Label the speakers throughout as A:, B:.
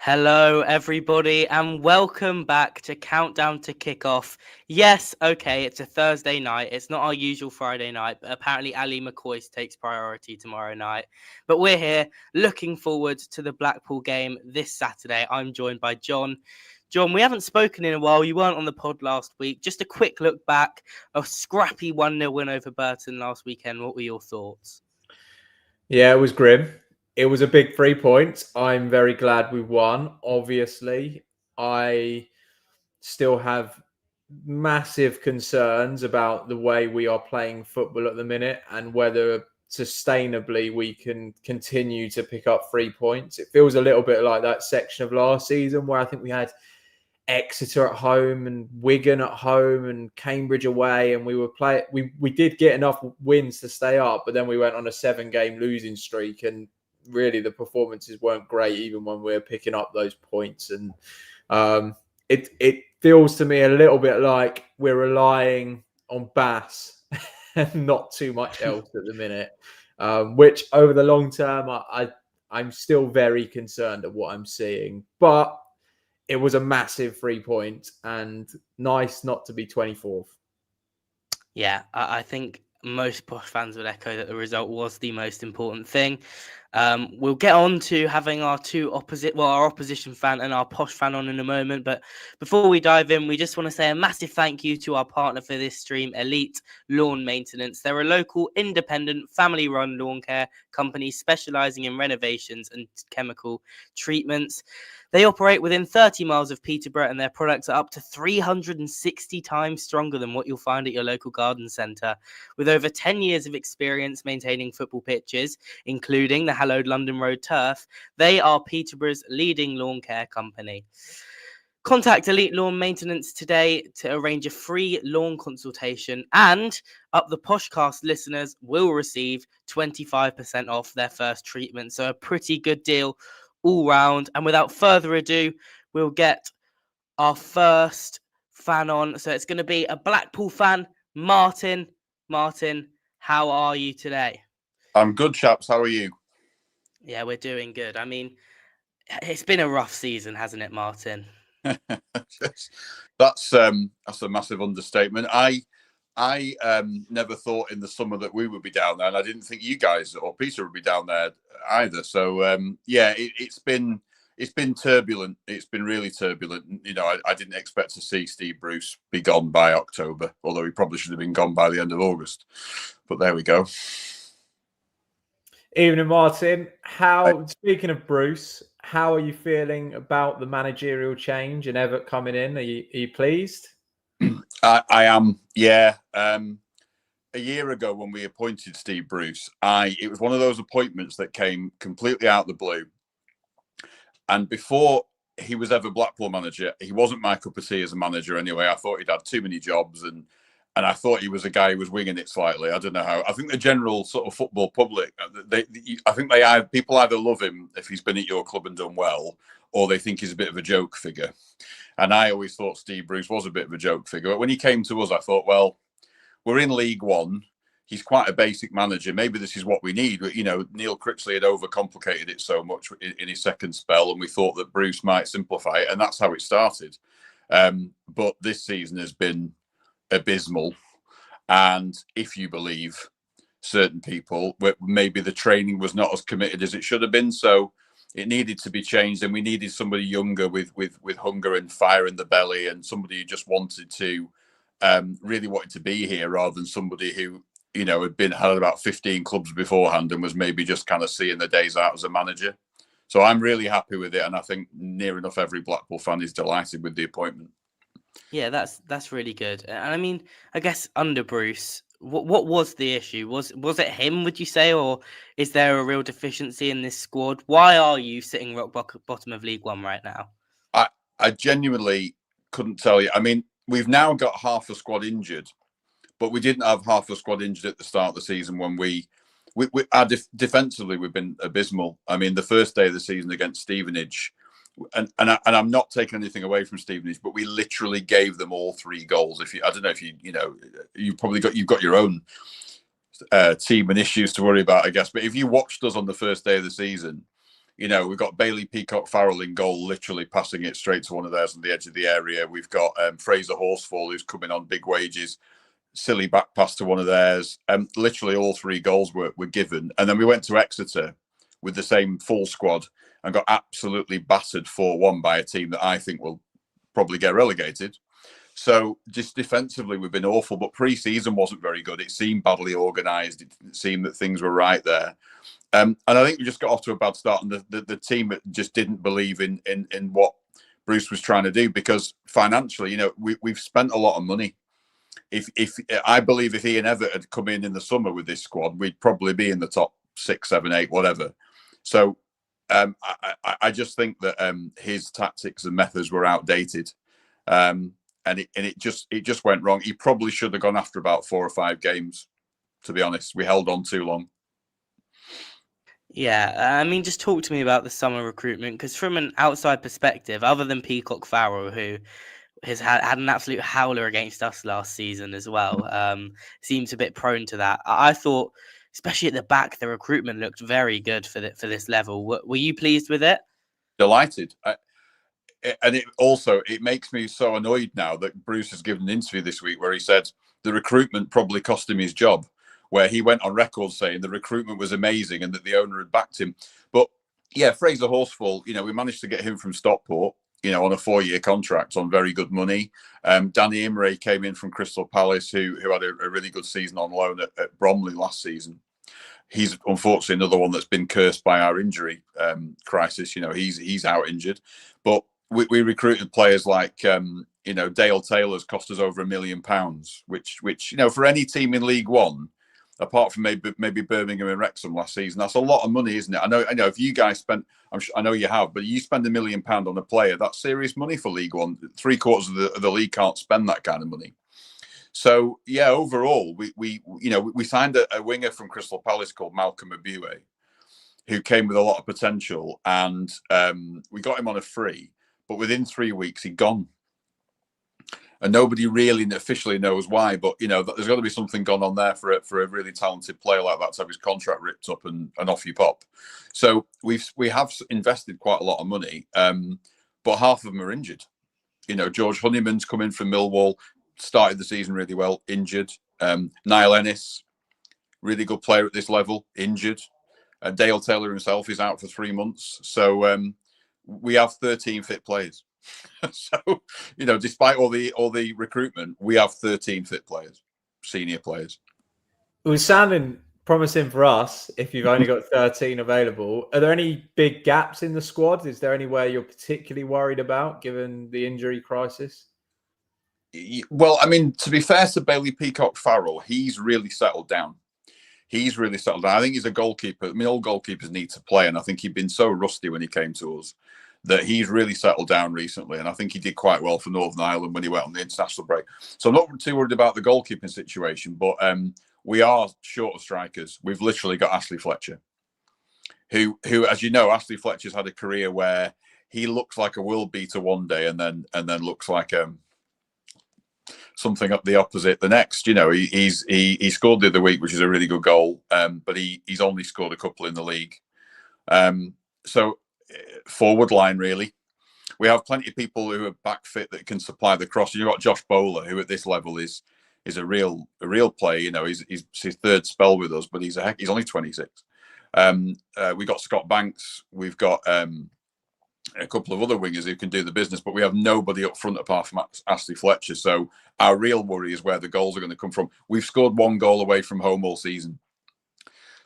A: Hello, everybody, and welcome back to Countdown to Kickoff. Yes, okay, it's a Thursday night. It's not our usual Friday night, but apparently Ali McCoy's takes priority tomorrow night. But we're here looking forward to the Blackpool game this Saturday. I'm joined by John. John, we haven't spoken in a while. You weren't on the pod last week. Just a quick look back. A scrappy 1-0 win over Burton last weekend. What were your thoughts?
B: Yeah, it was grim. It was a big 3 points. I'm very glad we won. Obviously, I still have massive concerns about the way we are playing football at the minute and whether sustainably we can continue to pick up 3 points. It feels a little bit like that section of last season where I think we had Exeter at home and Wigan at home and Cambridge away, and we did get enough wins to stay up, but then we went on a 7-game losing streak, and really the performances weren't great even when we were picking up those points. And it feels to me a little bit like we're relying on Bass and not too much else at the minute, which over the long term I'm still very concerned at what I'm seeing. But it was a massive 3 point and nice not to be 24th.
A: Yeah, I think most Posh fans would echo that the result was the most important thing. We'll get on to having our our opposition fan and our Posh fan on in a moment. But before we dive in, we just want to say a massive thank you to our partner for this stream, Elite Lawn Maintenance. They're a local, independent, family-run lawn care company specialising in renovations and chemical treatments. They operate within 30 miles of Peterborough, and their products are up to 360 times stronger than what you'll find at your local garden centre. With over 10 years of experience maintaining football pitches, including the hallowed London Road turf, they are Peterborough's leading lawn care company. Contact Elite Lawn Maintenance today to arrange a free lawn consultation, and Up The Poshcast listeners will receive 25% off their first treatment. So a pretty good deal all round. And without further ado, we'll get our first fan on. So it's going to be a Blackpool fan, Martin. Martin, how are you today?
C: I'm good, chaps. How are you?
A: Yeah, we're doing good. I mean, it's been a rough season, hasn't it, Martin?
C: That's a massive understatement. I never thought in the summer that we would be down there, and I didn't think you guys or Peter would be down there either. So it's been turbulent. It's been really turbulent. You know, I didn't expect to see Steve Bruce be gone by October, although he probably should have been gone by the end of August. But there we go.
B: Evening, Martin. Speaking of Bruce, how are you feeling about the managerial change and Evatt coming in? Are you pleased?
C: I am, yeah. A year ago when we appointed Steve Bruce, it was one of those appointments that came completely out of the blue. And before he was ever Blackpool manager, he wasn't my cup of tea as a manager anyway. I thought he'd had too many jobs, and I thought he was a guy who was winging it slightly. I don't know how. I think the general sort of football public, people either love him if he's been at your club and done well, or they think he's a bit of a joke figure. And I always thought Steve Bruce was a bit of a joke figure. But when he came to us, I thought, well, we're in League One. He's quite a basic manager. Maybe this is what we need. But, you know, Neil Critchley had overcomplicated it so much in his second spell, and we thought that Bruce might simplify it, and that's how it started. But this season has been abysmal. And if you believe certain people, maybe the training was not as committed as it should have been. So it needed to be changed, and we needed somebody younger with hunger and fire in the belly, and somebody who just wanted to really wanted to be here, rather than somebody who, you know, had about 15 clubs beforehand and was maybe just kind of seeing the days out as a manager. So I'm really happy with it, and I think near enough every Blackpool fan is delighted with the appointment.
A: Yeah, that's really good. And I mean, I guess under Bruce, what was the issue? Was it him, would you say, or is there a real deficiency in this squad? Why are you sitting rock bottom of League One right now?
C: I genuinely couldn't tell you. I mean, we've now got half the squad injured, but we didn't have half the squad injured at the start of the season when defensively we've been abysmal. I mean, the first day of the season against Stevenage, and I'm not taking anything away from Stevenage, but we literally gave them all 3 goals. I don't know if you've got your own team and issues to worry about, I guess. But if you watched us on the first day of the season, We've got Bailey Peacock Farrell in goal, literally passing it straight to one of theirs on the edge of the area. We've got Fraser Horsfall, who's coming on big wages, silly back pass to one of theirs. Literally all 3 goals were given. And then we went to Exeter with the same full squad and got absolutely battered 4-1 by a team that I think will probably get relegated. So just defensively, we've been awful, but pre-season wasn't very good. It seemed badly organised. It didn't seem that things were right there. And I think we just got off to a bad start, and the team just didn't believe in what Bruce was trying to do, because financially, we've spent a lot of money. If I believe if Ian Evatt had come in the summer with this squad, we'd probably be in the top 6, 7, 8, whatever. So I just think that his tactics and methods were outdated. And it just went wrong. He probably should have gone after about 4 or 5 games, to be honest. We held on too long.
A: Yeah, I mean, just talk to me about the summer recruitment, because from an outside perspective, other than Peacock Farrell, who has had an absolute howler against us last season as well, seems a bit prone to that. I thought, especially at the back, the recruitment looked very good for this level. Were you pleased with it?
C: Delighted. And it makes me so annoyed now that Bruce has given an interview this week where he said the recruitment probably cost him his job, where he went on record saying the recruitment was amazing and that the owner had backed him. But yeah, Fraser Horsfall, we managed to get him from Stockport, on a 4-year contract on very good money. Danny Imre came in from Crystal Palace, who had a really good season on loan at Bromley last season. He's unfortunately another one that's been cursed by our injury crisis. He's out injured. But we recruited players like, Dale Taylor's cost us over £1 million, which for any team in League One, apart from maybe Birmingham and Wrexham last season, that's a lot of money, isn't it? I know if you guys spent, I know you have, but you spend £1 million on a player, that's serious money for League One. 3/4 of the league can't spend that kind of money. So yeah, overall, we signed a winger from Crystal Palace called Malcolm Abue, who came with a lot of potential, and we got him on a free. But within 3 weeks, he'd gone. And nobody really officially knows why. But, there's got to be something gone on there for a really talented player like that to have his contract ripped up and off you pop. So we have invested quite a lot of money, but half of them are injured. George Honeyman's come in from Millwall, started the season really well, injured. Niall Ennis, really good player at this level, injured. Dale Taylor himself is out for 3 months. So we have 13 fit players. So, despite all the recruitment, we have 13 fit players, senior players.
B: It was sounding promising for us if you've only got 13 available. Are there any big gaps in the squad? Is there anywhere you're particularly worried about given the injury crisis?
C: Well, I mean, to be fair to Bailey Peacock Farrell, he's really settled down. I think he's a goalkeeper. I mean, all goalkeepers need to play, and I think he'd been so rusty when he came to us that he's really settled down recently. And I think he did quite well for Northern Ireland when he went on the international break. So I'm not too worried about the goalkeeping situation, but we are short of strikers. We've literally got Ashley Fletcher, who, as you know, Ashley Fletcher's had a career where he looks like a world beater one day and then looks like something up the opposite the next. He scored the other week, which is a really good goal, but he's only scored a couple in the league. So forward line, really, we have plenty of people who are back fit that can supply the cross. You've got Josh Bowler, who at this level is a real player. He's his 3rd spell with us, but he's only 26. We got Scott Banks. We've got a couple of other wingers who can do the business, but we have nobody up front apart from Ashley Fletcher. So our real worry is where the goals are going to come from. We've scored 1 goal away from home all season.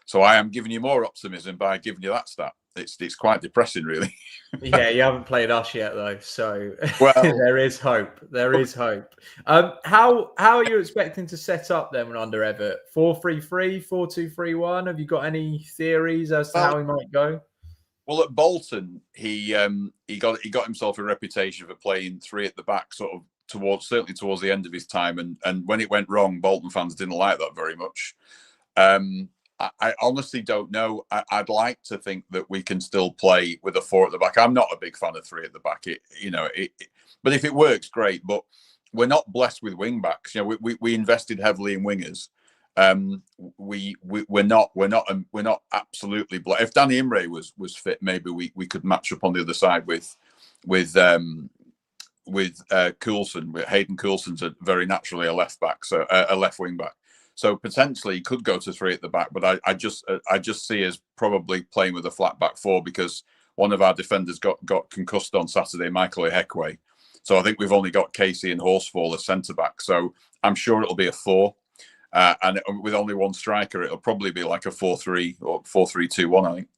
C: So I am giving you more optimism by giving you that stat. It's quite depressing, really.
B: Yeah, you haven't played us yet, though. So
C: well,
B: there is hope. There is hope. How are you expecting to set up then under Evatt? 4-3-3, 4-2-3-1? Have you got any theories as to how he might go?
C: Well, at Bolton, he got himself a reputation for playing 3 at the back, sort of certainly towards the end of his time, and when it went wrong, Bolton fans didn't like that very much. I honestly don't know. I'd like to think that we can still play with a 4 at the back. I'm not a big fan of 3 at the back. But if it works, great. But we're not blessed with wing backs. We invested heavily in wingers, we're not absolutely. If Danny Imre was fit, maybe we could match up on the other side with Coulson. Hayden Coulson's very naturally a left back, so a left wing back. So potentially he could go to 3 at the back, but I just see us probably playing with a flat back 4 because one of our defenders got concussed on Saturday, Michael Ehekwe. So I think we've only got Casey and Horsfall as centre back. So I'm sure it'll be a 4. And with only one striker, it'll probably be like a 4-3 or 4-3-2-1, I think.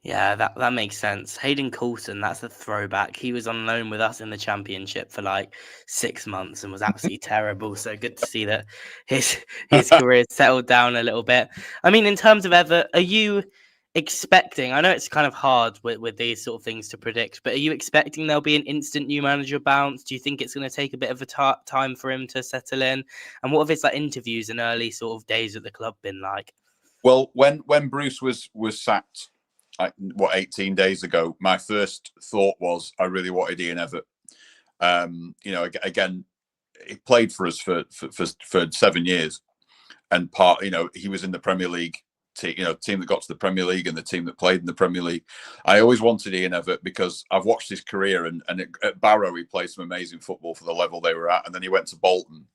A: Yeah, that makes sense. Hayden Coulson, that's a throwback. He was on loan with us in the Championship for like 6 months and was absolutely terrible. So good to see that his career settled down a little bit. I mean, in terms of Evatt, are you expecting, I know it's kind of hard with these sort of things to predict, but are you expecting there'll be an instant new manager bounce? Do you think it's going to take a bit of a time for him to settle in? And what have his like interviews and early sort of days at the club been like?
C: Well, when Bruce was sacked, 18 days ago, my first thought was I really wanted Ian Evatt. Again, he played for us for 7 years, and he was in the Premier League team that got to the Premier League and the team that played in the Premier League. I always wanted Ian Evatt because I've watched his career, and at Barrow he played some amazing football for the level they were at, and then he went to Bolton.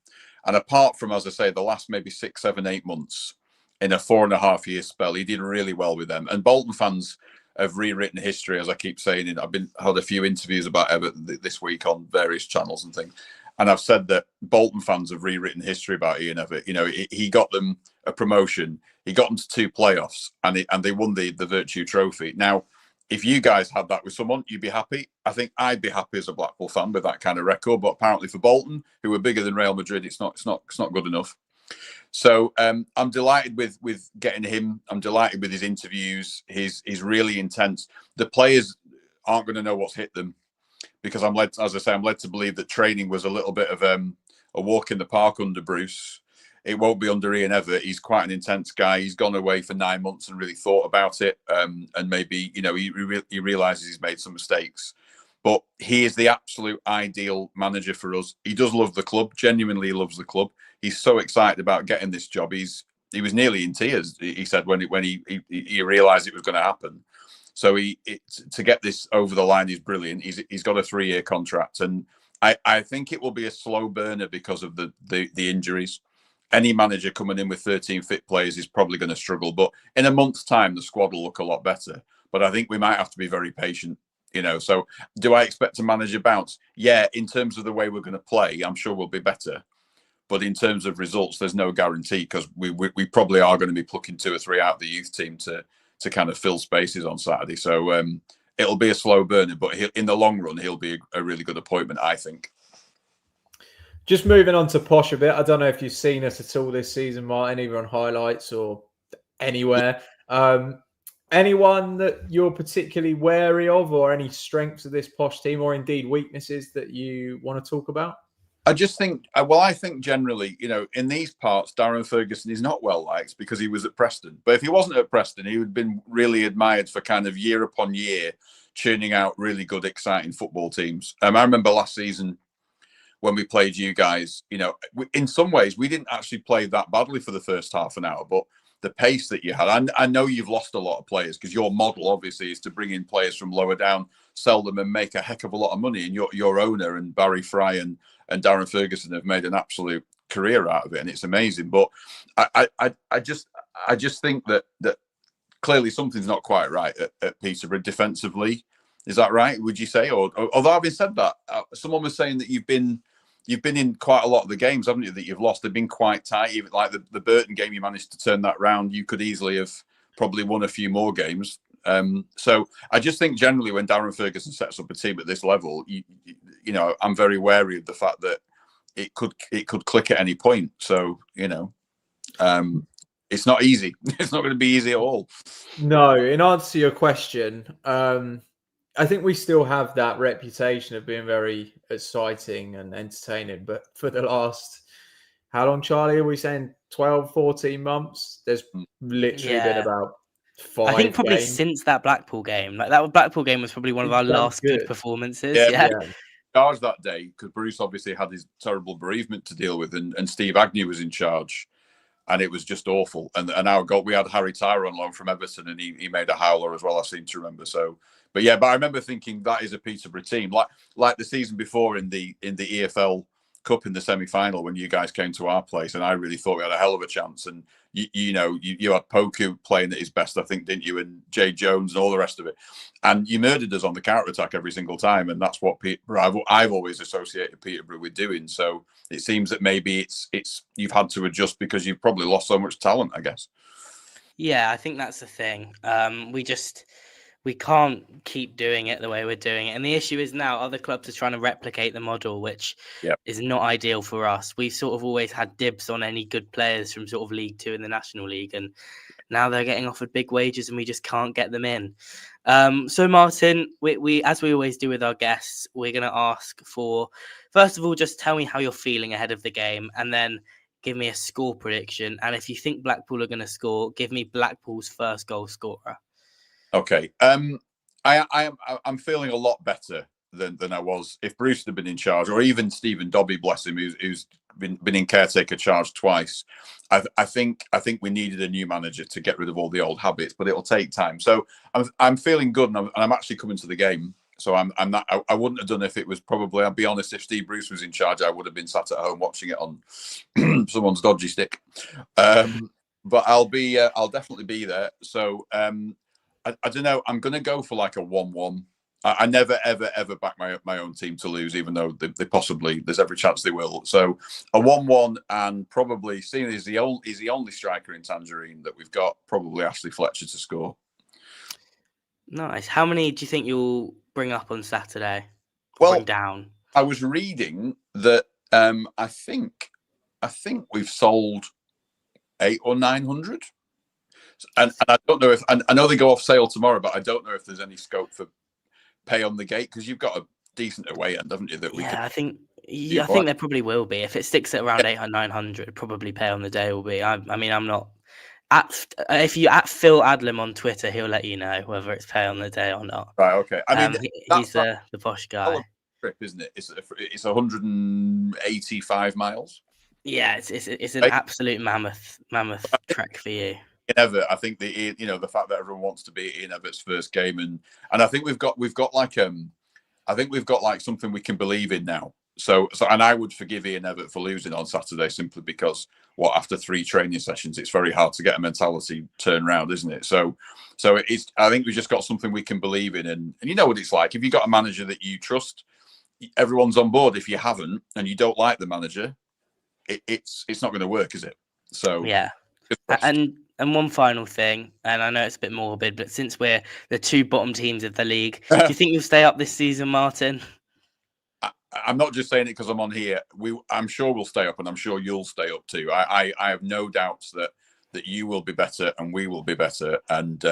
C: And apart from, as I say, the last maybe 6, 7, 8 months in a 4.5-year spell, he did really well with them. And Bolton fans have rewritten history, as I keep saying. And I've had a few interviews about Evatt this week on various channels and things. And I've said that Bolton fans have rewritten history about Ian Evatt. He got them a promotion. He got them to 2 playoffs, and they won the Virtue Trophy. Now, if you guys had that with someone, you'd be happy. I think I'd be happy as a Blackpool fan with that kind of record. But apparently for Bolton, who are bigger than Real Madrid, it's not good enough. So I'm delighted with getting him. I'm delighted with his interviews. He's really intense. The players aren't going to know what's hit them because I'm led to believe that training was a little bit of a walk in the park under Bruce. It won't be under Ian Evatt. He's quite an intense guy. He's gone away for 9 months and really thought about it. And maybe he realizes he's made some mistakes. But he is the absolute ideal manager for us. He does love the club. Genuinely loves the club. He's so excited about getting this job. He was nearly in tears. He said when he realised it was going to happen. So to get this over the line is brilliant. He's got a 3-year contract, and I think it will be a slow burner because of the injuries. Any manager coming in with 13 fit players is probably going to struggle. But in a month's time, the squad will look a lot better. But I think we might have to be very patient. So do I expect a manager bounce? Yeah, in terms of the way we're going to play, I'm sure we'll be better. But in terms of results, there's no guarantee because we probably are going to be plucking 2 or 3 out of the youth team to kind of fill spaces on Saturday. So it'll be a slow burner, but in the long run, he'll be a really good appointment, I think.
B: Just moving on to Posh a bit. I don't know if you've seen us at all this season, Martin, either on highlights or anywhere. Anyone that you're particularly wary of, or any strengths of this Posh team, or indeed weaknesses that you want to talk about?
C: I just think, I think generally, in these parts, Darren Ferguson is not well liked because he was at Preston. But if he wasn't at Preston, he would have been really admired for kind of year upon year churning out really good, exciting football teams. I remember last season when we played you guys, in some ways, we didn't actually play that badly for the first half an hour, but the pace that you had, I know you've lost a lot of players because your model obviously is to bring in players from lower down, sell them and make a heck of a lot of money. And your owner and Barry Fry and Darren Ferguson have made an absolute career out of it, and it's amazing. But I just think that clearly something's not quite right at Peterborough defensively. Is that right? Would you say? Or although having said that, someone was saying that you've been in quite a lot of the games, haven't you, that you've lost? They've been quite tight. Even like the Burton game, you managed to turn that round. You could easily have probably won a few more games. So I just think generally when Darren Ferguson sets up a team at this level, I'm very wary of the fact that it could click at any point. So it's not easy. It's not going to be easy at all.
B: No, in answer to your question, I think we still have that reputation of being very exciting and entertaining. But for the last, how long, Charlie, are we saying 12, 14 months? There's literally been about 5
A: I think probably
B: games
A: since that Blackpool game. Like that Blackpool game was probably one of our last good performances. Yeah.
C: Charge that day because Bruce obviously had his terrible bereavement to deal with, and Steve Agnew was in charge. and it was just awful. And our goal, we had Harry Tyler on loan from Everton, and he made a howler as well, I seem to remember. So, but I remember thinking that is a Peterborough team, like the season before in the EFL Cup in the semi-final when you guys came to our place, and I really thought we had a hell of a chance. And you had Poku playing at his best, I think, didn't you? And Jay Jones and all the rest of it, and you murdered us on the counter attack every single time. And that's what I've always associated Peterborough with doing. So it seems that maybe it's you've had to adjust because you've probably lost so much talent, I guess.
A: Yeah, I think that's the thing. We can't keep doing it the way we're doing it. And the issue is now other clubs are trying to replicate the model, which is not ideal for us. We've sort of always had dibs on any good players from sort of League Two in the National League. And now they're getting offered big wages and we just can't get them in. So Martin, we as we always do with our guests, we're going to ask for, first of all, just tell me how you're feeling ahead of the game, and then give me a score prediction. And if you think Blackpool are going to score, give me Blackpool's first goal scorer.
C: Okay. I'm feeling a lot better than I was if Bruce had been in charge, or even Stephen Dobby, bless him, who's been in caretaker charge twice. I think we needed a new manager to get rid of all the old habits, but it'll take time. So I'm feeling good, and I'm actually coming to the game. So I'm not. I wouldn't have done if it was probably. I'll be honest. If Steve Bruce was in charge, I would have been sat at home watching it on someone's dodgy stick. But I'll definitely be there. So I don't know. I'm going to go for like a 1-1. I never, ever back my own team to lose, even though they possibly, there's every chance they will. So a 1-1, and probably, seeing as he's the only striker in Tangerine that we've got, probably Ashley Fletcher to score.
A: Nice. How many do you think you'll bring up on Saturday?
C: Well,
A: bring down.
C: I was reading that I think we've sold 800 or 900. And I don't know if, and I know they go off sale tomorrow, but I don't know if there's any scope for pay on the gate, because you've got a decent away end, haven't you?
A: I think there probably will be. If it sticks at around 800, 900, probably pay on the day will be. I mean, I'm not. If you at Phil Adlam on Twitter, he'll let you know whether it's pay on the day or not.
C: Right, okay. I mean,
A: he's the posh guy.
C: Trip, isn't it? It's 185 miles.
A: Yeah, it's an absolute mammoth trek for you.
C: Ian Evatt, I think the fact that everyone wants to be Ian Evatt's first game, and I think we've got like something we can believe in now. So and I would forgive Ian Evatt for losing on Saturday, simply because after 3 training sessions, it's very hard to get a mentality turned around, isn't it? So I think we've just got something we can believe in, and you know what it's like. If you've got a manager that you trust, everyone's on board. If you haven't and you don't like the manager, it's not going to work, is it? So
A: yeah. And one final thing, and I know it's a bit morbid, but since we're the 2 bottom teams of the league, do you think you'll stay up this season, Martin?
C: I'm not just saying it because I'm on here. I'm sure we'll stay up, and I'm sure you'll stay up too. I have no doubts that you will be better and we will be better. And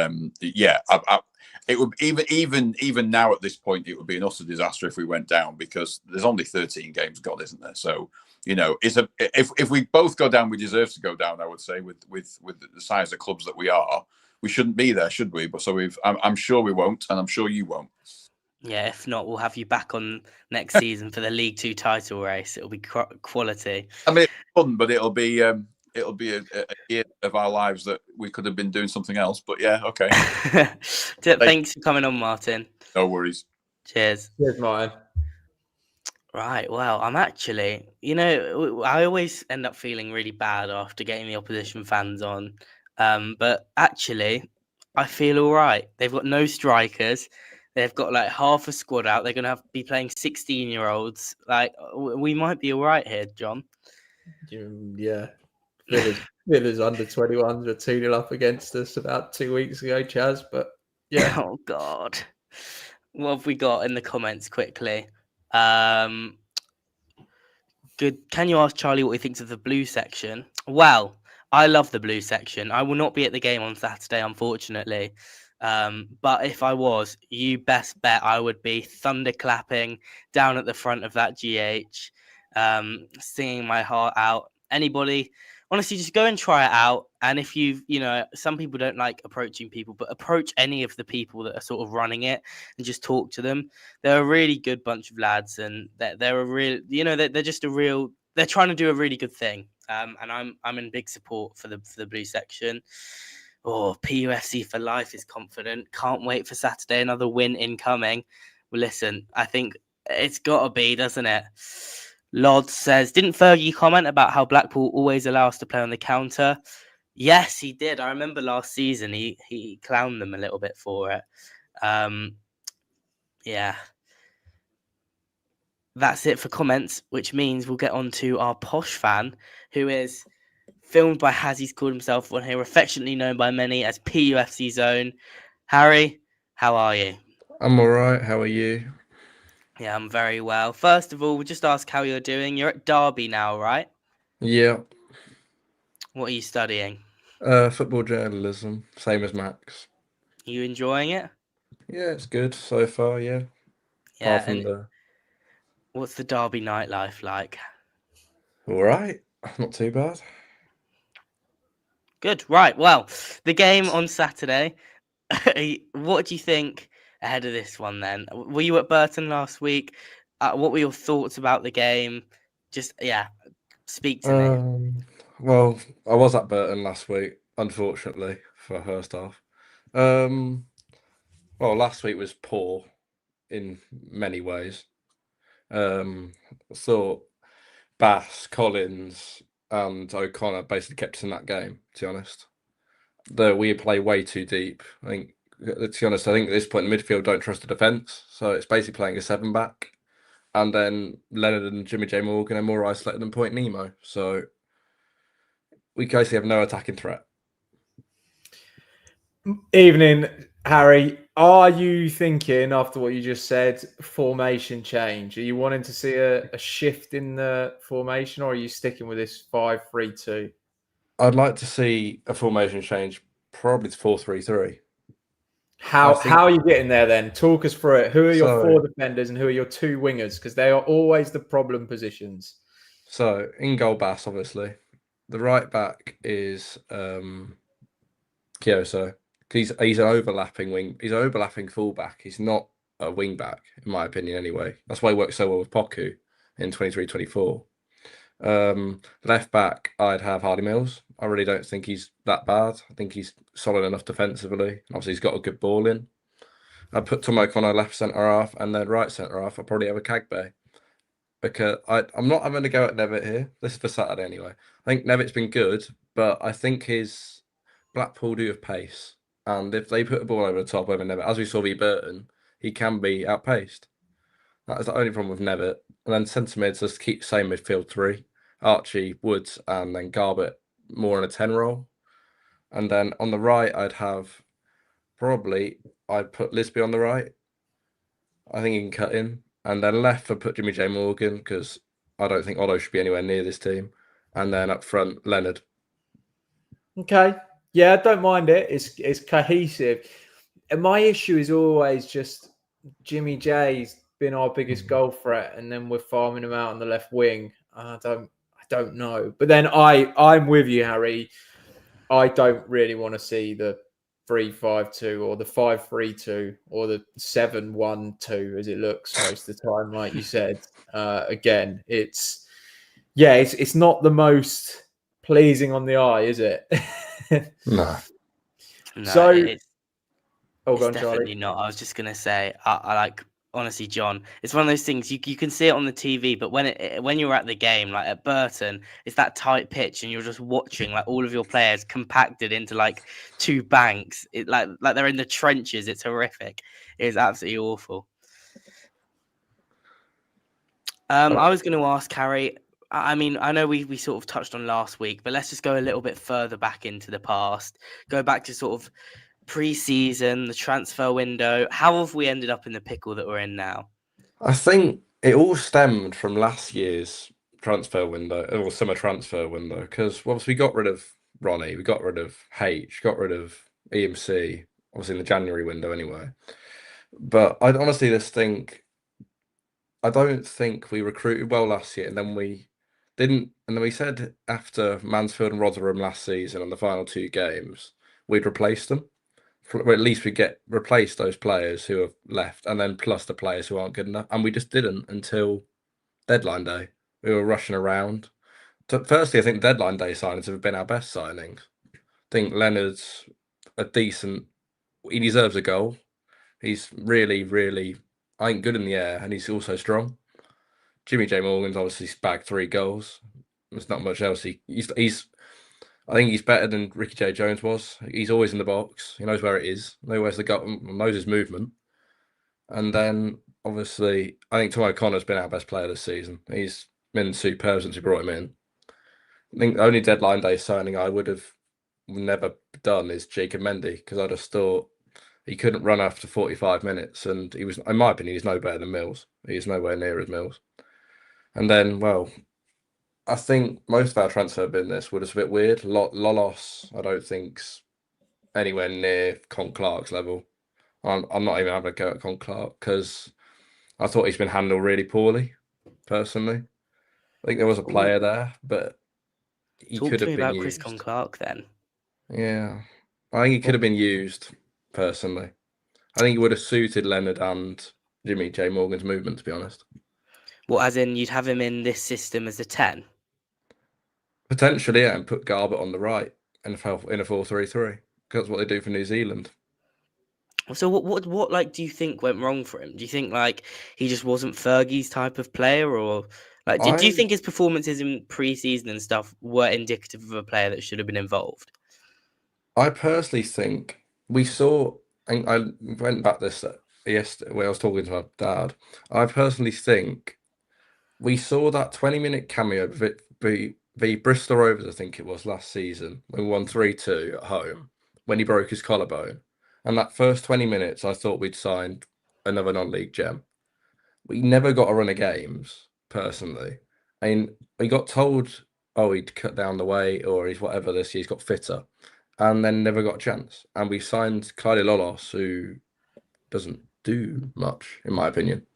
C: it would even now at this point, it would be an utter disaster if we went down, because there's only 13 games gone, isn't there? So if we both go down, we deserve to go down. I would say with the size of clubs that we are, we shouldn't be there, should we? But I'm sure we won't, and I'm sure you won't.
A: Yeah, if not, we'll have you back on next season for the League 2 title race. It'll be quality.
C: I mean, it's fun, but it'll be a year of our lives that we could have been doing something else. But yeah, okay.
A: Thanks for coming on, Martin.
C: No worries.
A: Cheers.
B: Cheers, Martin.
A: Right, well, I'm actually, I always end up feeling really bad after getting the opposition fans on. But actually, I feel all right. They've got no strikers. They've got like half a squad out. They're going to be playing 16-year-olds. Like, we might be all right here, John.
B: Yeah. Villa's under 21s were 2-0 up against us about 2 weeks ago, Chaz. But yeah.
A: Oh, God. What have we got in the comments quickly? Good. Can you ask Charlie what he thinks of the blue section? Well, I love the blue section. I will not be at the game on Saturday, unfortunately. But if I was, you best bet I would be thunderclapping down at the front of that GH, singing my heart out. Anybody, honestly, just go and try it out. And if some people don't like approaching people, but approach any of the people that are sort of running it and just talk to them. They're a really good bunch of lads, and they're a real, they're just they're trying to do a really good thing. and I'm in big support for the blue section. Oh, PUFC for life is confident. Can't wait for Saturday. Another win incoming. Well, listen, I think it's got to be, doesn't it? Lod says, didn't Fergie comment about how Blackpool always allow us to play on the counter? Yes, he did. I remember last season he clowned them a little bit for it. Yeah. That's it for comments, which means we'll get on to our Posh fan, who is filmed by Hazzy's called himself on here, affectionately known by many as PUFC Zone. Harry, how are you?
D: I'm all right. How are you?
A: Yeah, I'm very well. First of all, we'll just ask how you're doing. You're at Derby now, right?
D: Yeah.
A: What are you studying?
D: Football journalism, same as Max.
A: Are you enjoying it?
D: Yeah, it's good so far. Yeah.
A: Yeah.
D: Apart from
A: what's the Derby nightlife like?
D: all right, not too bad.
A: Good. Right. Well, the game on Saturday. What do you think ahead of this one then? Were you at Burton last week? What were your thoughts about the game? Just, speak to me.
D: Well, I was at Burton last week, unfortunately, for first half. Well, last week was poor in many ways. I thought Bass, Collins, and O'Connor basically kept us in that game, to be honest. We play way too deep. I think, to be honest, I think at this point in the midfield don't trust the defence. So it's basically playing a 7-back. And then Leonard and Jimmy J Morgan are more isolated than Point Nemo. So we basically have no attacking threat.
B: Evening, Harry. Are you thinking, after what you just said, formation change? Are you wanting to see a shift in the formation, or are you sticking with this 5-3-2?
D: I'd like to see a formation change, probably to 4-3-3.
B: How are you getting there then? Talk us through it. Who are your 4 defenders and who are your 2 wingers? Because they are always the problem positions.
D: So in goal, Bass, obviously. The right back is Kyoso. He's an overlapping wing. He's an overlapping fullback. He's not a wing back, in my opinion, anyway. That's why he works so well with Poku in 23-24. Left back, I'd have Hardy Mills. I really don't think he's that bad. I think he's solid enough defensively. Obviously, he's got a good ball in. I'd put Tom O'Connor left centre half, and then right centre half, I'd probably have a Cagbay. Because I'm not having to go at Nevitt here. This is for Saturday anyway. I think Nevitt's been good, but I think his Blackpool do have pace. And if they put the ball over the top over Nevitt, as we saw with Burton, he can be outpaced. That is the only problem with Nevitt. And then centre mids, just keep the same midfield 3. Archie, Woods, and then Garbutt more in a 10 role. And then on the right, I'd put Lisby on the right. I think he can cut in. And then left, I'd put Jimmy J Morgan because I don't think Otto should be anywhere near this team. And then up front, Leonard.
B: Okay. Yeah, I don't mind it. It's cohesive. And my issue is always just Jimmy J's been our biggest goal threat, and then we're farming him out on the left wing. I don't know. But then I'm with you, Harry. I don't really want to see the 3-5-2 or the 5-3-2 or the 7-1-2 as it looks most of the time, like you said. Again, it's not the most pleasing on the eye, is it?
D: No.
B: So,
A: it's
B: go on,
A: definitely
B: Charlie.
A: not. I was just gonna say, I like, honestly, John, it's one of those things you can see it on the TV, but when you're at the game, like at Burton, it's that tight pitch, and you're just watching like all of your players compacted into like 2 banks. It like they're in the trenches. It's horrific. It's absolutely awful. I was going to ask Harry. I mean, I know we sort of touched on last week, but let's just go a little bit further back into the past. Go back to sort of pre-season, the transfer window. How have we ended up in the pickle that we're in now?
D: I think it all stemmed from last year's transfer window, or summer transfer window, because obviously we got rid of Ronnie, we got rid of H, got rid of EMC, obviously in the January window anyway. But I honestly just think, I don't think we recruited well last year, and then we didn't. And then we said after Mansfield and Rotherham last season on the final 2 games, we'd replace them. Or at least we get replaced those players who have left, and then plus the players who aren't good enough. And we just didn't until deadline day. We were rushing around. Firstly, I think deadline day signings have been our best signings. I think Leonard's a decent. He deserves a goal. He's really, really, I think, good in the air, and he's also strong. Jimmy J Morgan's obviously bagged 3 goals. There's not much else. He's I think he's better than Ricky J Jones was. He's always in the box. He knows where it is. Knows where's the goal. Knows his movement. And then obviously, I think Tom O'Connor's been our best player this season. He's been superb since we brought him in. I think the only deadline day signing I would have never done is Jacob Mendy, because I just thought he couldn't run after 45 minutes, and he was, in my opinion, he's no better than Mills. He's nowhere near as Mills. And then, well, I think most of our transfer business was a bit weird. Lolos, I don't think's anywhere near Con Clark's level. I'm not even having a go at Con Clark because I thought he's been handled really poorly, personally. I think there was a player there, but he
A: Talk
D: could
A: to me
D: have been
A: about Chris
D: used.
A: Clark then.
D: Yeah, I think he could have been used, personally. I think he would have suited Leonard and Jimmy J Morgan's movement, to be honest.
A: Well, as in you'd have him in this system as a 10?
D: Potentially, yeah, and put Garbutt on the right in a 4-3-3. That's what they do for New Zealand.
A: So what like do you think went wrong for him? Do you think like he just wasn't Fergie's type of player, or like do you think his performances in pre-season and stuff were indicative of a player that should have been involved?
D: I personally think we saw, and I went back this yesterday when I was talking to my dad. I personally think we saw that 20-minute cameo v Bristol Rovers, I think it was last season, when we won 3-2 at home, when he broke his collarbone. And that first 20 minutes, I thought we'd signed another non-league gem. We never got a run of games, personally. I mean, we got told, oh, he'd cut down the weight or he's whatever this year, he's got fitter, and then never got a chance. And we signed Kylie Lolos, who doesn't do much, in my opinion.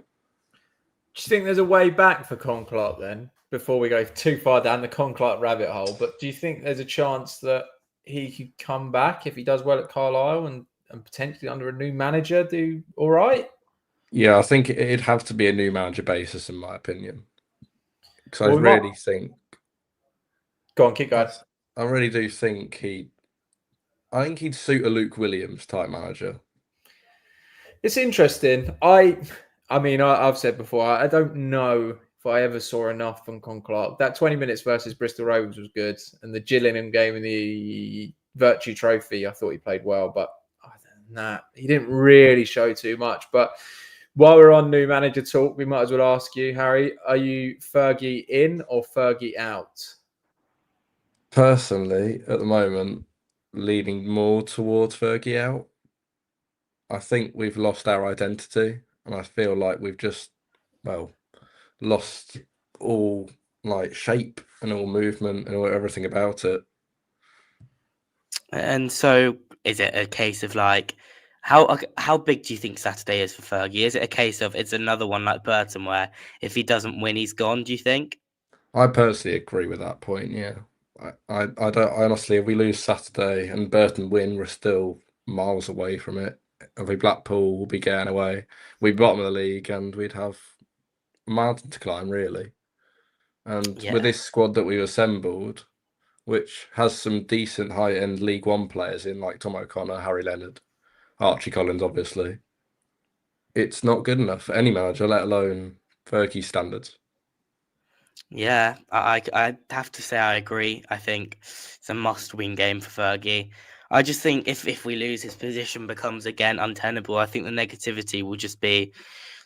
B: Do you think there's a way back for Con Clark then, before we go too far down the Con Clark rabbit hole? But do you think there's a chance that he could come back if he does well at Carlisle and potentially under a new manager do all right?
D: Yeah, I think it'd have to be a new manager basis, in my opinion. Because
B: Well,
D: I really think...
B: Go on, keep going.
D: I really do think I think he'd suit a Luke Williams type manager.
B: It's interesting. I've said before, I don't know if I ever saw enough from Con Clark. That 20 minutes versus Bristol Rovers was good. And the Gillingham game in the Virtue Trophy, I thought he played well. But other than that, he didn't really show too much. But while we're on new manager talk, we might as well ask you, Harry, are you Fergie in or Fergie out?
D: Personally, at the moment, leaning more towards Fergie out. I think we've lost our identity, and I feel like we've just, lost all like shape and all movement and everything about it.
A: And so is it a case of like how big do you think Saturday is for Fergie? Is it a case of it's another one like Burton where if he doesn't win, he's gone, do you think?
D: I personally agree with that point, yeah. I don't honestly, if we lose Saturday and Burton win, we're still miles away from it. If we Blackpool, we'll be getting away. We'd be bottom of the league and we'd have a mountain to climb, really. And with this squad that we've assembled, which has some decent high-end League One players in, like Tom O'Connor, Harry Leonard, Archie Collins, obviously, it's not good enough for any manager, let alone Fergie's standards.
A: Yeah, I have to say I agree. I think it's a must-win game for Fergie. I just think if we lose, his position becomes again untenable. I think the negativity will just be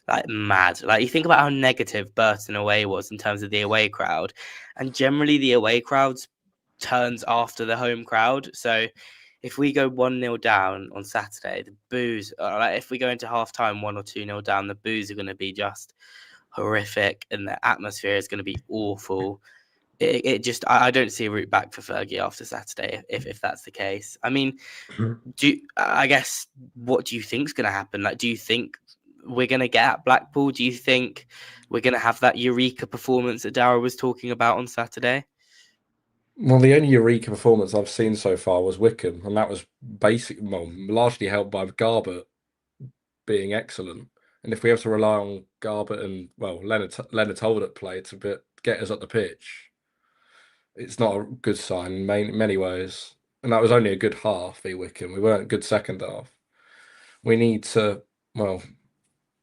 A: like mad. Like you think about how negative Burton away was in terms of the away crowd, and generally the away crowds turns after the home crowd. So if we go 1-0 down on Saturday, the boos, like if we go into half time 1 or 2-0 down, the boos are going to be just horrific and the atmosphere is going to be awful. I don't see a route back for Fergie after Saturday if that's the case. I mean, I guess what do you think's going to happen? Like, do you think we're going to get at Blackpool? Do you think we're going to have that eureka performance that Darragh was talking about on Saturday?
D: Well, the only eureka performance I've seen so far was Wickham, and that was largely helped by Garbutt being excellent. And if we have to rely on Garbutt and Leonard Talbot play to get us up the pitch, it's not a good sign in many ways. And that was only a good half v Wycombe. We weren't good second half. We need to, well,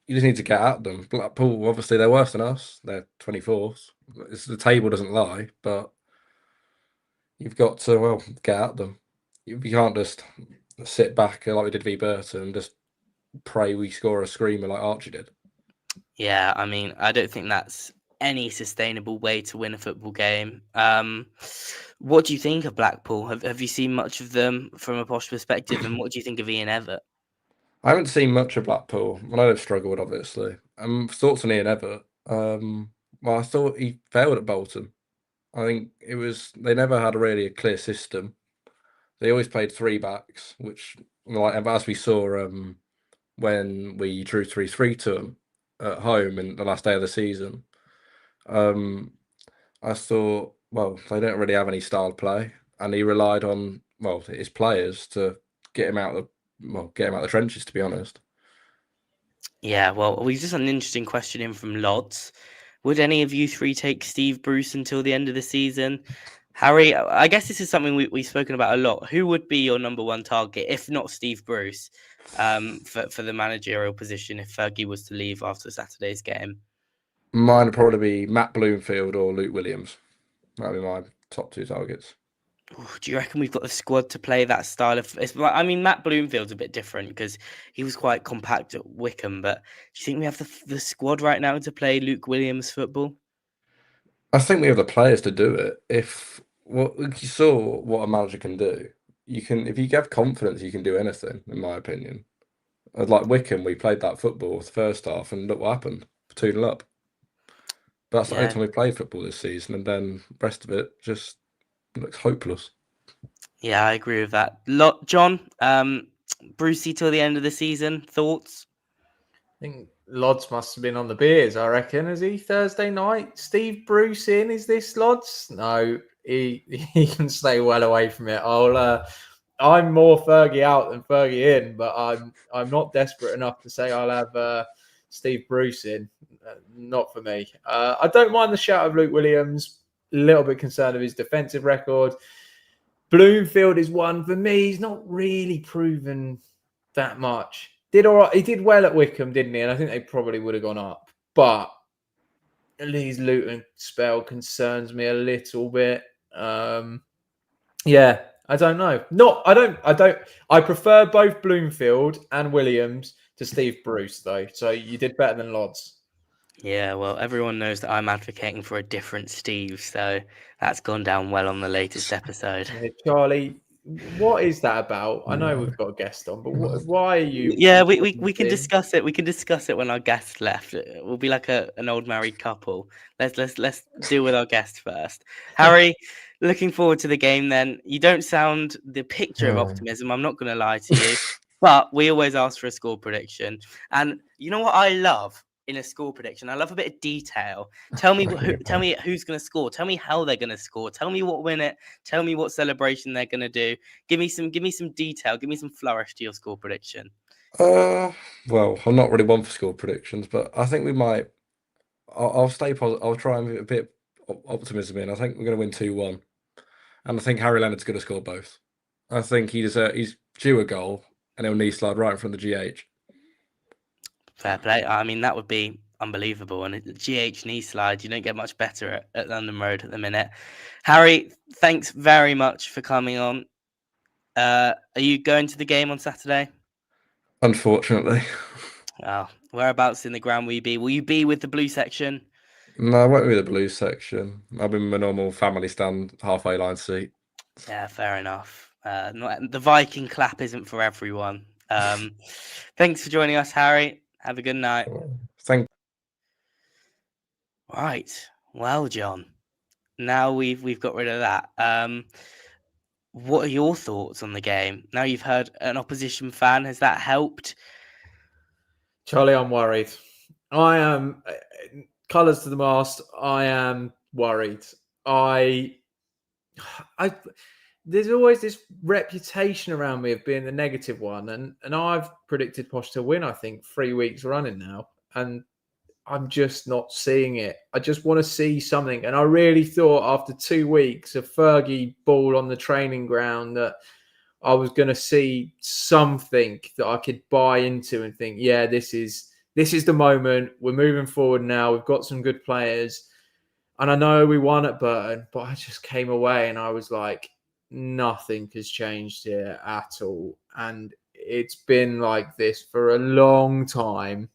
D: you just need to get at them. Blackpool, obviously, they're worse than us. They're 24th. The table doesn't lie, but you've got to, well, get at them. You can't just sit back like we did v Burton and just pray we score a screamer like Archie did.
A: Yeah, I mean, I don't think that's any sustainable way to win a football game. What do you think of Blackpool? Have you seen much of them from a Posh perspective, and what do you think of Ian Evatt?
D: I haven't seen much of Blackpool. I know they've struggled, obviously. Thoughts on Ian Evatt. Well, I thought he failed at Bolton. I think they never had really a clear system. They always played three backs, which, like, as we saw when we drew 3-3 to them at home in the last day of the season. I thought, well, they don't really have any style of play, and he relied on, well, his players to get him out of the trenches, to be honest.
A: Yeah, well, we just had an interesting question in from Lods. Would any of you three take Steve Bruce until the end of the season? Harry, I guess this is something we've spoken about a lot. Who would be your number one target, if not Steve Bruce, for the managerial position if Fergie was to leave after Saturday's game?
D: Mine would probably be Matt Bloomfield or Luke Williams. That would be my top two targets.
A: Do you reckon we've got the squad to play that style of? I mean, Matt Bloomfield's a bit different because he was quite compact at Wycombe. But do you think we have the squad right now to play Luke Williams football?
D: I think we have the players to do it. If you saw what a manager can do, if you have confidence, you can do anything. In my opinion, like Wycombe, we played that football the first half, and look what happened: 2-0 up. But that's the only time we played football this season, and then the rest of it just looks hopeless.
A: Yeah, I agree with that. John, Brucey till the end of the season. Thoughts?
B: I think Lods must have been on the beers, I reckon. Is he Thursday night? Steve Bruce in? Is this Lods? No, he can stay well away from it. I'm more Fergie out than Fergie in, but I'm not desperate enough to say I'll have Steve Bruce in. Not for me. I don't mind the shout of Luke Williams. A little bit concerned of his defensive record. Bloomfield is one for me. He's not really proven that much. Did all right. He did well at Wycombe, didn't he? And I think they probably would have gone up. But his Luton spell concerns me a little bit. Yeah, I don't know. I prefer both Bloomfield and Williams to Steve Bruce, though. So you did better than Lods.
A: Yeah, well, everyone knows that I'm advocating for a different Steve, so that's gone down well on the latest episode.
B: Yeah, Charlie, what is that about? I know we've got a guest on, but why are you?
A: Yeah, we can discuss it. We can discuss it when our guest left. We'll be like an old married couple. Let's deal with our guest first. Harry, looking forward to the game. Then you don't sound the picture of optimism. I'm not going to lie to you, but we always ask for a score prediction, and you know what I love in a score prediction? I love a bit of detail. Tell me who's going to score. Tell me how they're going to score. Tell me what win it. Tell me what celebration they're going to do. Give me some detail. Give me some flourish to your score prediction.
D: Well, I'm not really one for score predictions, but I think we might. I'll stay positive. I'll try and put a bit of optimism in. I think we're going to win 2-1, and I think Harry Leonard's going to score both. I think he's due a goal, and he'll knee slide right in front of the GH.
A: Fair play. I mean, that would be unbelievable. And GH knee slide, you don't get much better at London Road at the minute. Harry, thanks very much for coming on. Are you going to the game on Saturday?
D: Unfortunately.
A: Oh, whereabouts in the ground will you be? Will you be with the blue section?
D: No, I won't be the blue section. I'll be in my normal family stand, halfway line seat.
A: Yeah, fair enough. The Viking clap isn't for everyone. Thanks for joining us, Harry. Have a good night.
D: Thank.
A: Right. Well, John. Now we've got rid of that. What are your thoughts on the game? Now you've heard an opposition fan. Has that helped?
B: Charlie, I'm worried. I am. Colours to the mast. I am worried. There's always this reputation around me of being the negative one, and I've predicted Posh to win, I think, 3 weeks running now, and I'm just not seeing it. I just want to see something. And I really thought after 2 weeks of Fergie ball on the training ground that I was going to see something that I could buy into and think, yeah, this is the moment. We're moving forward now. We've got some good players. And I know we won at Burton, but I just came away and I was like, nothing has changed here at all. And it's been like this for a long time.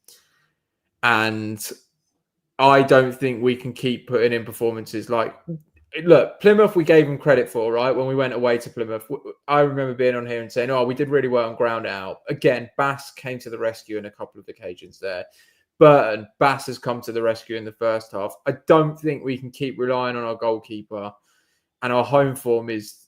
B: And I don't think we can keep putting in performances like, look, Plymouth, we gave them credit for, right? When we went away to Plymouth, I remember being on here and saying, oh, we did really well on ground out. Again, Bass came to the rescue in a couple of occasions there. Burton, Bass has come to the rescue in the first half. I don't think we can keep relying on our goalkeeper. And our home form is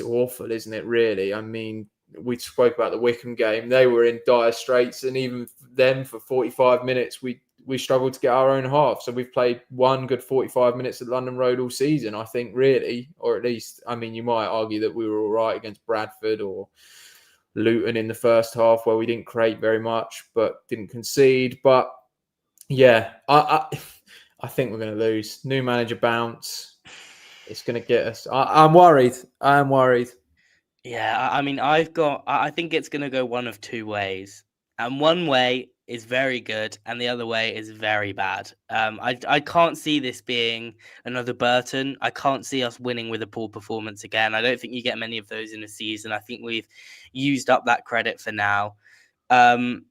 B: awful, isn't it, really? I mean, we spoke about the Wickham game. They were in dire straits. And even then, for 45 minutes, we struggled to get our own half. So we've played one good 45 minutes at London Road all season, I think, really. Or at least, I mean, you might argue that we were all right against Bradford or Luton in the first half where we didn't create very much but didn't concede. But yeah, I think we're going to lose. New manager bounce. It's going to get us. I'm worried. I am worried.
A: Yeah, I mean, I think it's going to go one of two ways. And one way is very good and the other way is very bad. I can't see this being another Burton. I can't see us winning with a poor performance again. I don't think you get many of those in a season. I think we've used up that credit for now. I mean,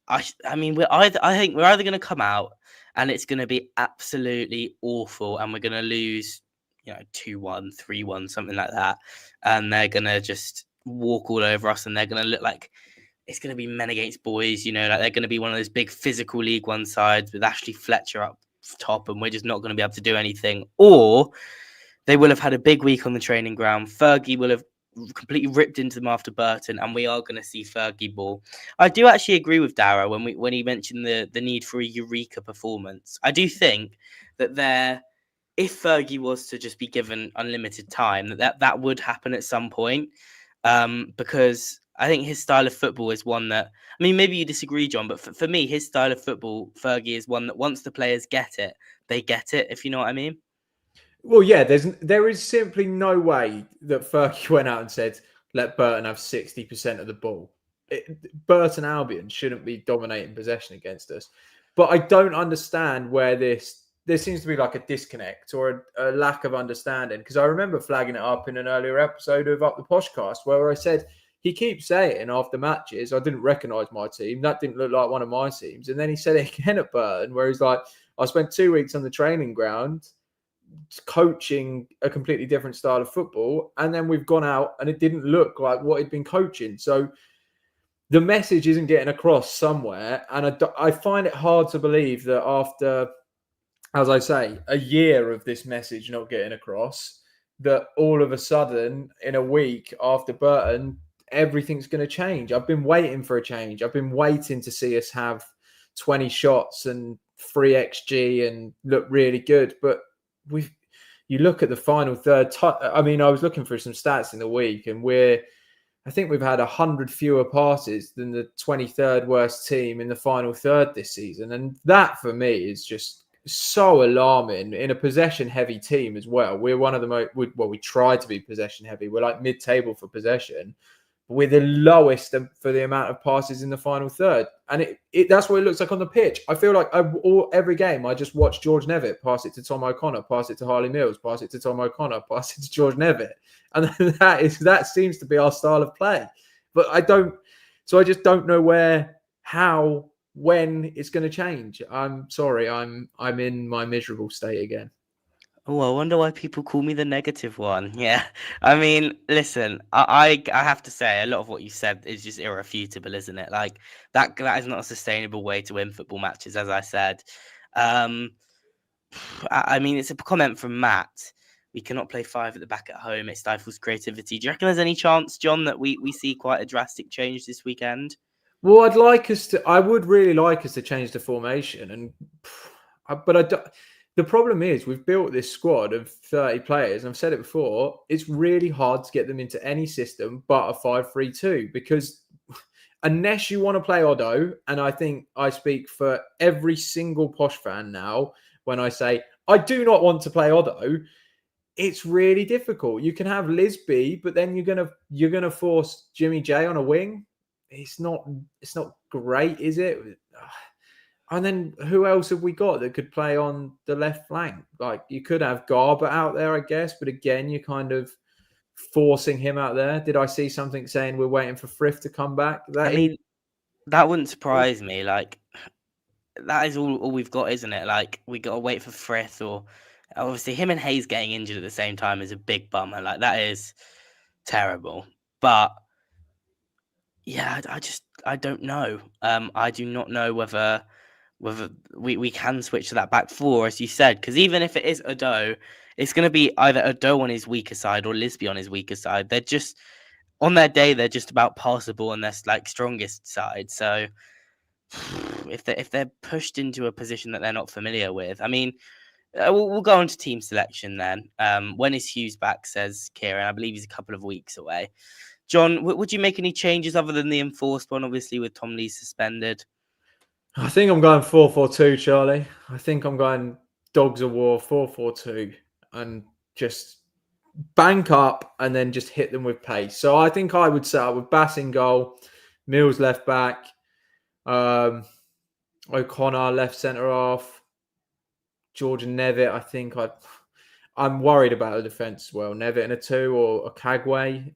A: I think we're either going to come out and it's going to be absolutely awful and we're going to lose, 2-1, 3-1, something like that. And they're going to just walk all over us and they're going to look like it's going to be men against boys, like they're going to be one of those big physical League One sides with Ashley Fletcher up top and we're just not going to be able to do anything. Or they will have had a big week on the training ground. Fergie will have completely ripped into them after Burton and we are going to see Fergie ball. I do actually agree with Darragh when he mentioned the need for a eureka performance. I do think that if Fergie was to just be given unlimited time, that would happen at some point, because I think his style of football is one that, I mean, maybe you disagree, John, but for me, his style of football, Fergie, is one that once the players get it, they get it, if you know what I mean.
B: Well, yeah, there is simply no way that Fergie went out and said, let Burton have 60% of the ball. Burton Albion shouldn't be dominating possession against us. But I don't understand where there seems to be like a disconnect or a lack of understanding. Because I remember flagging it up in an earlier episode of Up The Poshcast where I said, he keeps saying after matches, I didn't recognise my team. That didn't look like one of my teams. And then he said it again at Burton where he's like, I spent 2 weeks on the training ground coaching a completely different style of football. And then we've gone out and it didn't look like what he'd been coaching. So the message isn't getting across somewhere. And I find it hard to believe that after, as I say, a year of this message not getting across, that all of a sudden in a week after Burton, everything's going to change. I've been waiting for a change. I've been waiting to see us have 20 shots and 3 XG and look really good. But you look at the final third. I mean, I was looking for some stats in the week and I think we've had 100 fewer passes than the 23rd worst team in the final third this season. And that for me is just so alarming in a possession heavy team as well. We're one of the most, we try to be possession heavy. We're like mid-table for possession. We're the lowest for the amount of passes in the final third. And that's what it looks like on the pitch. I feel like every game I just watch George Nevitt pass it to Tom O'Connor, pass it to Harley Mills, pass it to Tom O'Connor, pass it to George Nevitt. And that seems to be our style of play. But I just don't know how, when it's going to change. I'm sorry, I'm in my miserable state again.
A: Oh, I wonder why people call me the negative one. Yeah, I mean, listen, I have to say a lot of what you said is just irrefutable, isn't it? Like that is not a sustainable way to win football matches, as I said. I mean, it's a comment from Matt. We cannot play 5 at the back at home. It stifles creativity. Do you reckon there's any chance, John, that we see quite a drastic change this weekend?
B: Well, I would really like us to change the formation, the problem is we've built this squad of 30 players. And I've said it before, it's really hard to get them into any system but a 5-3-2 because unless you want to play Oddo, and I think I speak for every single Posh fan now when I say I do not want to play Oddo, it's really difficult. You can have Lisby, but then you're gonna force Jimmy J on a wing. It's not great, is it? And then who else have we got that could play on the left flank? Like, you could have Garber out there, I guess, but again, you're kind of forcing him out there. Did I see something saying we're waiting for Frith to come back?
A: I mean, that wouldn't surprise me. Like, that is all we've got, isn't it? Like, we got to wait for Frith, or obviously him and Hayes getting injured at the same time is a big bummer. Like, that is terrible. But yeah, I don't know. I do not know whether we can switch to that back four, as you said, because even if it is Ado, it's going to be either Ado on his weaker side or Lisby on his weaker side. They're just, on their day, they're just about passable on their like strongest side. So if they're pushed into a position that they're not familiar with, I mean, we'll go on to team selection then. When is Hughes back, says Kieran. I believe he's a couple of weeks away. John, would you make any changes other than the enforced one, obviously, with Tom Lee suspended?
B: I think I'm going 4-4-2, Charlie. I think I'm going Dogs of War 4-4-2 and just bank up and then just hit them with pace. So I think I would set up with Bass in goal, Mills left back, O'Connor left centre half, George and Nevitt. I think I'm worried about the defence as well. Nevitt in a 2 or a Kagway.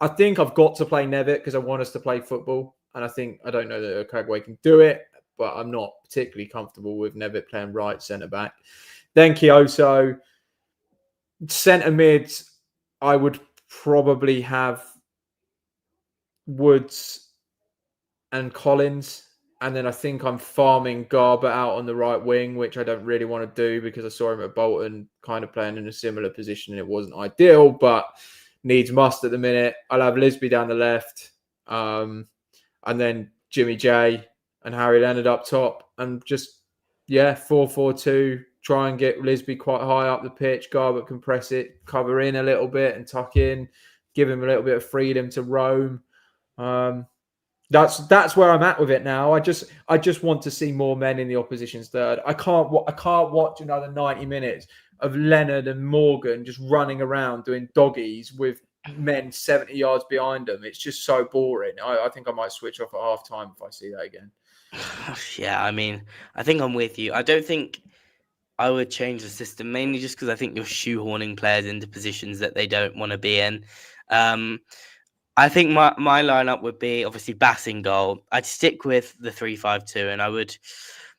B: I think I've got to play Nevitt because I want us to play football. And I don't know that Kagway can do it, but I'm not particularly comfortable with Nevitt playing right centre back. Then Kioso. Centre mids, I would probably have Woods and Collins. And then I think I'm farming Garber out on the right wing, which I don't really want to do because I saw him at Bolton kind of playing in a similar position and it wasn't ideal, but needs must at the minute. I'll have Lisby down the left. And then Jimmy J and Harry Leonard up top. And just, 4-4-2. Try and get Lisby quite high up the pitch. Garbutt can press it, cover in a little bit and tuck in. Give him a little bit of freedom to roam. That's where I'm at with it now. I just want to see more men in the opposition's third. I can't watch another 90 minutes of Leonard and Morgan just running around doing doggies with men 70 yards behind them. It's just so boring. I think I might switch off at half time if I see that again.
A: Yeah, I mean, I think I'm with you. I don't think I would change the system, mainly just because I think you're shoehorning players into positions that they don't want to be in. I think my lineup would be obviously Bass in goal. I'd stick with the 3-5-2, and I would.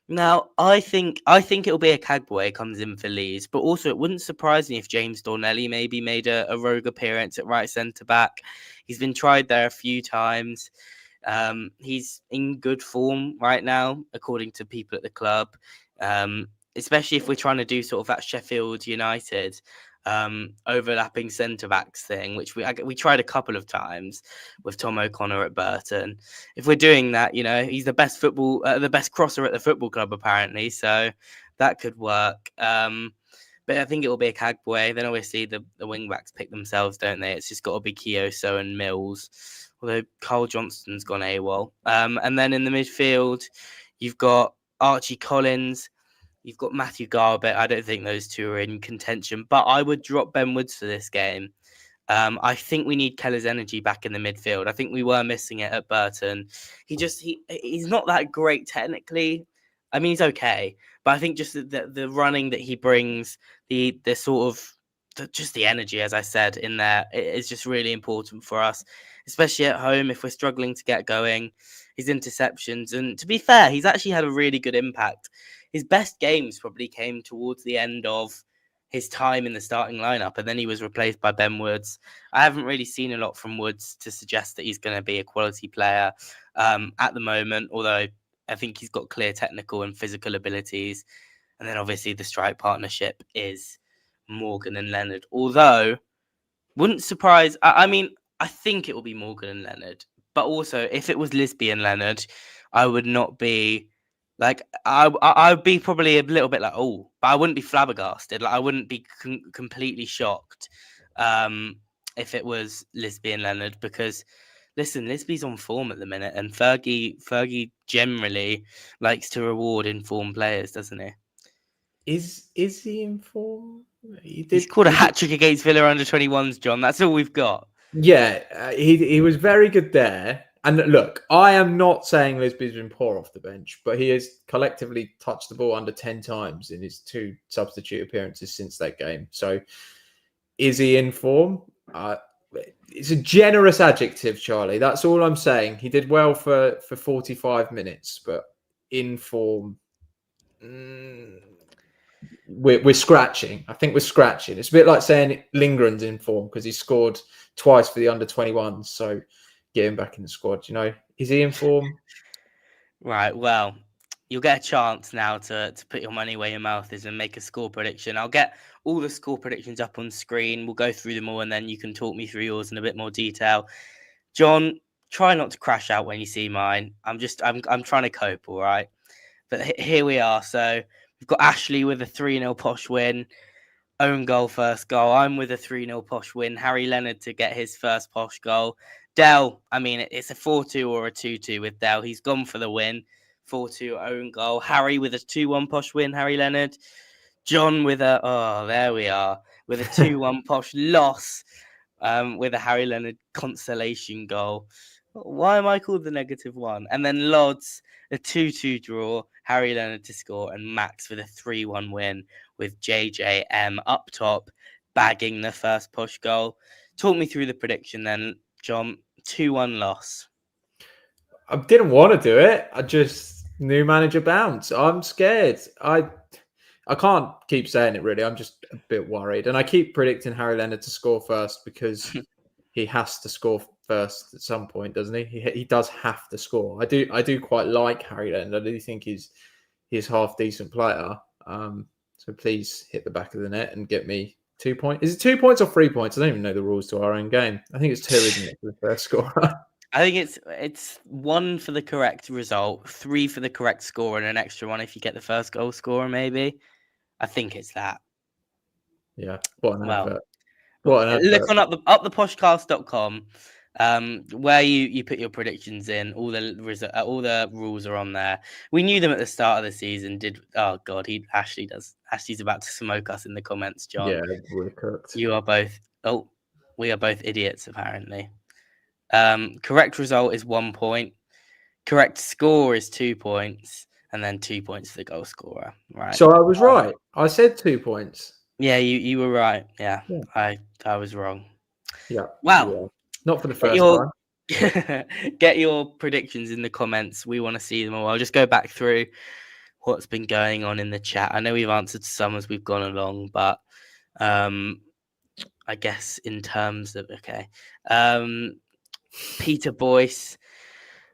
A: Now, I think it'll be a Kagboy comes in for Leeds, but also it wouldn't surprise me if James Dornelli maybe made a rogue appearance at right centre back. He's been tried there a few times. He's in good form right now, according to people at the club. Especially if we're trying to do sort of that Sheffield United overlapping centre backs thing, which we tried a couple of times with Tom O'Connor at Burton. If we're doing that, he's the best crosser at the football club apparently, so that could work. But I think it will be a Kagboy. Then obviously the wing backs pick themselves, don't they? It's just got to be Kioso and Mills. Although Carl Johnston's gone AWOL. And then in the midfield, you've got Archie Collins. You've got Matthew Garbutt. I don't think those two are in contention, but I would drop Ben Woods for this game. I think we need Keller's energy back in the midfield. I think we were missing it at Burton. He's not that great technically. I mean, he's okay, but I think just the running that he brings, the sort of just the energy, as I said, in there is just really important for us, especially at home if we're struggling to get going. His interceptions, and to be fair, he's actually had a really good impact. His best games probably came towards the end of his time in the starting lineup, and then he was replaced by Ben Woods. I haven't really seen a lot from Woods to suggest that he's going to be a quality player at the moment, although I think he's got clear technical and physical abilities. And then obviously the strike partnership is Morgan and Leonard, although wouldn't surprise. I mean, I think it will be Morgan and Leonard, but also if it was Lisby and Leonard, I would not be like, I would be probably a little bit like, oh, but I wouldn't be flabbergasted. Like, I wouldn't be completely shocked if it was Lisby and Leonard, because listen, Lisby's on form at the minute, and Fergie generally likes to reward informed players, doesn't he?
B: Is he in form?
A: He's scored a hat trick against Villa under 21s, John. That's all we've got.
B: Yeah, he was very good there. And look, I am not saying Lisby's been poor off the bench, but he has collectively touched the ball under 10 times in his 2 substitute appearances since that game. So is he in form? It's a generous adjective, Charlie. That's all I'm saying. He did well for 45 minutes, but in form, we're scratching. I think we're scratching. It's a bit like saying Lindgren's in form because he scored twice for the under 21s. So get him back in the squad. Is he in form?
A: Right. Well, you'll get a chance now to put your money where your mouth is and make a score prediction. I'll get all the score predictions up on screen. We'll go through them all, and then you can talk me through yours in a bit more detail. John, try not to crash out when you see mine. I'm trying to cope, all right? But here we are. So we've got Ashley with a 3-0 Posh win. Own goal, first goal. I'm with a 3-0 Posh win. Harry Leonard to get his first Posh goal. Dell, I mean, it's a 4-2 or a 2-2 with Dell. He's gone for the win. 4-2 own goal. Harry with a 2-1 Posh win, Harry Leonard. John with there we are, with a 2-1 Posh loss with a Harry Leonard consolation goal. Why am I called the -1? And then Lods, a 2-2 draw, Harry Leonard to score, and Max with a 3-1 win with JJM up top, bagging the first Posh goal. Talk me through the prediction then, John. 2-1 loss.
B: I didn't want to do it. I just new manager bounce. I'm scared. I can't keep saying it really. I'm just a bit worried. And I keep predicting Harry Leonard to score first because he has to score first at some point, doesn't he? He does have to score. I do quite like Harry Leonard. I do think he's half decent player. So please hit the back of the net and get me 2 points. Is it 2 points or 3 points? I don't even know the rules to our own game. I think it's 2, isn't it, for the first scorer?
A: I think it's 1 for the correct result, 3 for the correct score, and an extra 1 if you get the first goal scorer, maybe. I think it's that.
B: Yeah. What an advert.
A: Look on uptheposhcast.com, where you put your predictions in. All the rules are on there. We knew them at the start of the season. Ashley's about to smoke us in the comments, John.
B: Yeah, we're cooked.
A: We are both idiots, apparently. Correct result is 1 point. Correct score is 2 points, and then 2 points for the goal scorer. Right.
B: So I was right. I said 2 points.
A: Yeah, you were right. Yeah. I was wrong.
B: Yeah.
A: Wow.
B: Yeah. Not for the first time.
A: Get your predictions in the comments. We want to see them all. I'll just go back through what's been going on in the chat. I know we've answered some as we've gone along, but I guess in terms of Peter Boyce,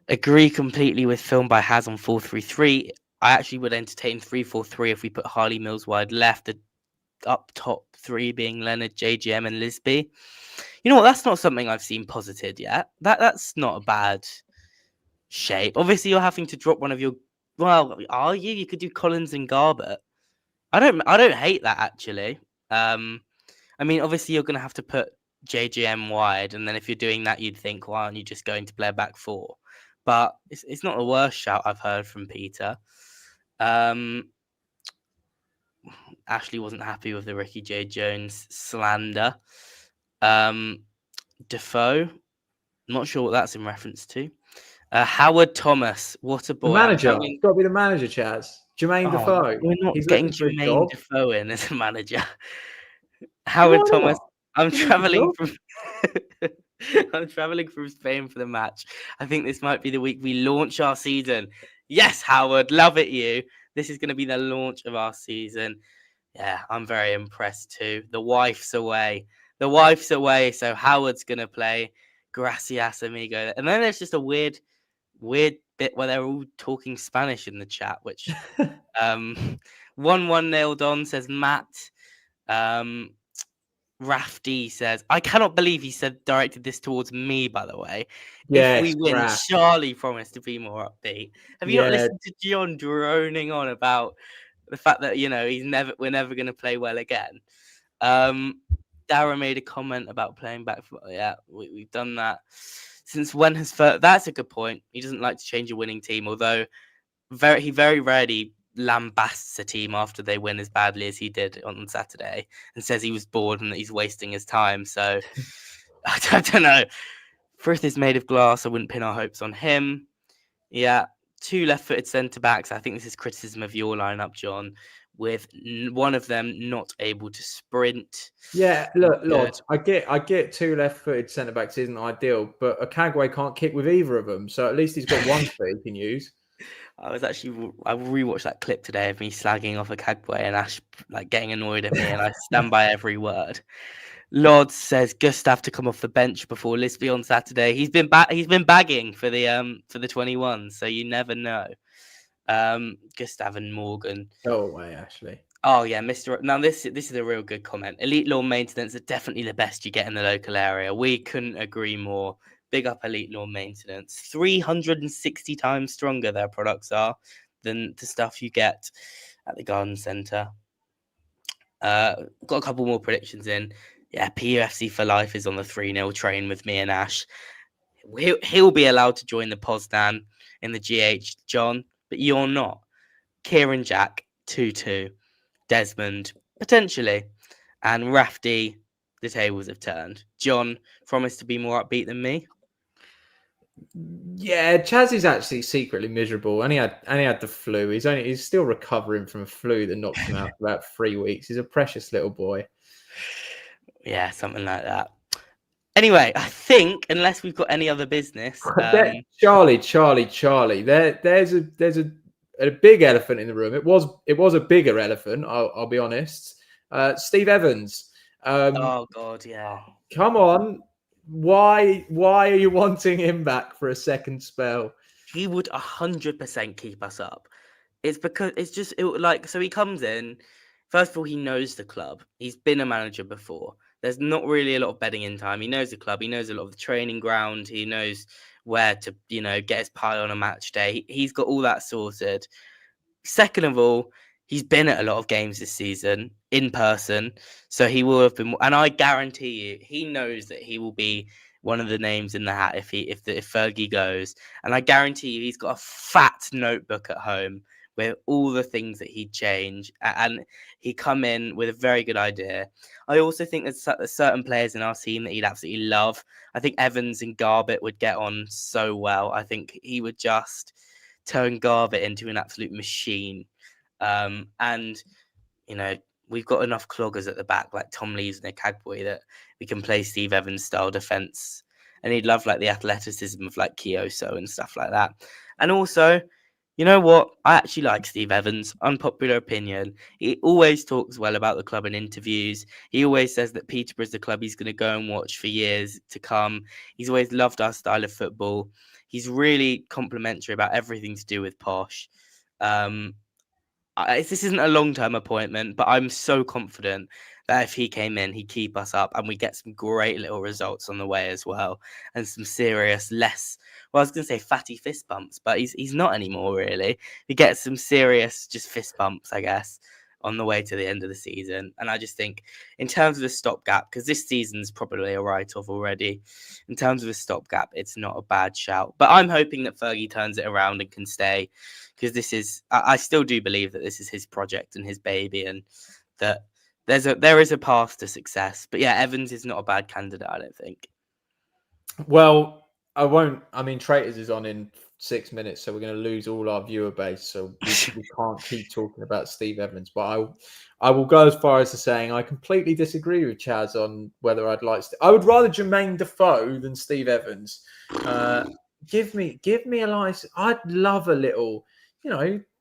A: agree completely with film by Haz on 4-3-3. I actually would entertain 3-4-3 if we put Harley Mills wide left, the up top 3 being Leonard, JGM, and Lisby. You know what? That's not something I've seen posited yet. That's not a bad shape. Obviously, you're having to drop one of your. Well, are you? You could do Collins and Garbutt. I don't hate that actually. I mean, obviously, you're going to have to put JGM wide, and then if you're doing that, you'd think, why aren't you just going to play a back 4? But it's not the worst shout I've heard from Peter. Ashley wasn't happy with the Ricky J. Jones slander. Defoe, not sure what that's in reference to. Howard Thomas, what a boy.
B: The manager. It's got to be the manager, Chaz. Jermaine Defoe.
A: We're not
B: He's
A: getting Jermaine Defoe in as a manager. Howard Thomas, I'm traveling from Spain for the match. I think this might be the week we launch our season. Yes, Howard, love it you. This is going to be the launch of our season. Yeah, I'm very impressed too. The wife's away, so Howard's going to play. Gracias, amigo. And then there's just a weird bit where they're all talking Spanish in the chat, which 1-1 nailed on, says Matt. Rafty says, I cannot believe he directed this towards me, by the way. Yes, if we win, Charlie promised to be more upbeat. Have you not listened to John droning on about the fact that, we're never going to play well again? Dara made a comment about playing back. Yeah, we've done that. Since when has that's a good point. He doesn't like to change a winning team, although he very rarely lambasts a team after they win as badly as he did on Saturday and says he was bored and that he's wasting his time. So I don't know. Frith is made of glass. I wouldn't pin our hopes on him. Yeah, 2 left-footed centre-backs. I think this is criticism of your lineup, John, with one of them not able to sprint.
B: Yeah, look, Lodge, I get 2 left-footed centre-backs isn't ideal, but Okagwe can't kick with either of them, so at least he's got one foot he can use.
A: I rewatched that clip today of me slagging off Okagwe and Ash like getting annoyed at me, and I stand by every word. Lord says Gustav to come off the bench before Lisby on Saturday. He's been bagging for the 21, so you never know. Gustav and Morgan.
B: Go away, Ashley.
A: Oh yeah, Mr. Now this is a real good comment. Elite Lawn Maintenance are definitely the best you get in the local area. We couldn't agree more. Big up Elite Lawn Maintenance. 360 times stronger their products are than the stuff you get at the garden centre. Got a couple more predictions in. Yeah, PUFC for life is on the 3-0 train with me and Ash. He'll be allowed to join the Poznan in the GH, John, but you're not. Kieran Jack, 2-2. Desmond, potentially. And Rafty, the tables have turned. John promised to be more upbeat than me.
B: Yeah, Chaz is actually secretly miserable, and he had the flu. He's still recovering from a flu that knocked him out for about 3 weeks. He's a precious little boy.
A: Yeah, something like that. Anyway, I think unless we've got any other business,
B: Charlie. There's a big elephant in the room. It was a bigger elephant. I'll be honest. Steve Evans.
A: Oh God, yeah.
B: Come on. Why are you wanting him back for a second spell?
A: He would 100% keep us up. It's because so he comes in. First of all, he knows the club. He's been a manager before. There's not really a lot of bedding in time. He knows the club. He knows a lot of the training ground. He knows where to, get his pie on a match day. He's got all that sorted. Second of all, he's been at a lot of games this season in person, so he will have been. And I guarantee you, he knows that he will be one of the names in the hat if Fergie goes. And I guarantee you, he's got a fat notebook at home with all the things that he'd change, and he'd come in with a very good idea. I also think there's certain players in our team that he'd absolutely love. I think Evans and Garbett would get on so well. I think he would just turn Garbett into an absolute machine. And we've got enough cloggers at the back like Tom Lees and Okagwe that we can play Steve Evans style defense, and he'd love like the athleticism of like Kioso and stuff like that. And also, you know what? I actually like Steve Evans. Unpopular opinion. He always talks well about the club in interviews. He always says that Peterborough is the club he's going to go and watch for years to come. He's always loved our style of football. He's really complimentary about everything to do with Posh. This isn't a long-term appointment, but I'm so confident that if he came in, he'd keep us up, and we get some great little results on the way as well, and some serious, I was going to say fatty fist bumps, but he's not anymore, really. We get some serious just fist bumps, I guess, on the way to the end of the season. And I just think, in terms of a stopgap, because this season's probably a write-off already, in terms of a stopgap, it's not a bad shout. But I'm hoping that Fergie turns it around and can stay, because I still do believe that this is his project and his baby, and that there is a path to success. But yeah, Evans is not a bad candidate, I don't think.
B: Well, I won't. I mean, Traitors is on in 6 minutes, so we're going to lose all our viewer base. So we can't keep talking about Steve Evans. But I will go as far as to saying I completely disagree with Chaz on whether I'd like. I would rather Jermaine Defoe than Steve Evans. Give me a license. I'd love a little,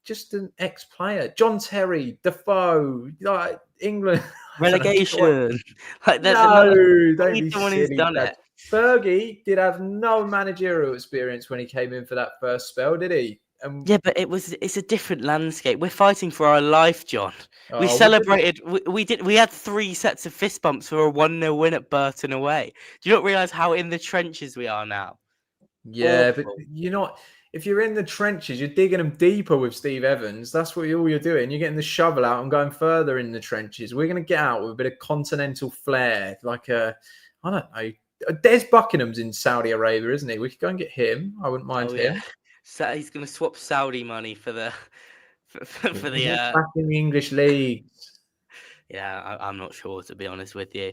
B: just an ex-player. John Terry, Defoe, like England.
A: Relegation.
B: Like, don't be
A: someone
B: silly.
A: who's done it.
B: Fergie did have no managerial experience when he came in for that first spell, did he?
A: Yeah, but it's a different landscape. We're fighting for our life, John. We celebrated. We had 3 sets of fist bumps for a 1-0 win at Burton away. Do you not realise how in the trenches we are now?
B: Yeah, but if you're in the trenches, you're digging them deeper with Steve Evans. That's what all you're doing. You're getting the shovel out and going further in the trenches. We're going to get out with a bit of continental flair, like I don't know, Des Buckingham's in Saudi Arabia, isn't he? We could go and get him. I wouldn't mind him.
A: Yeah. So he's going to swap Saudi money for the for the
B: Back in the English leagues.
A: Yeah, I'm not sure, to be honest with you.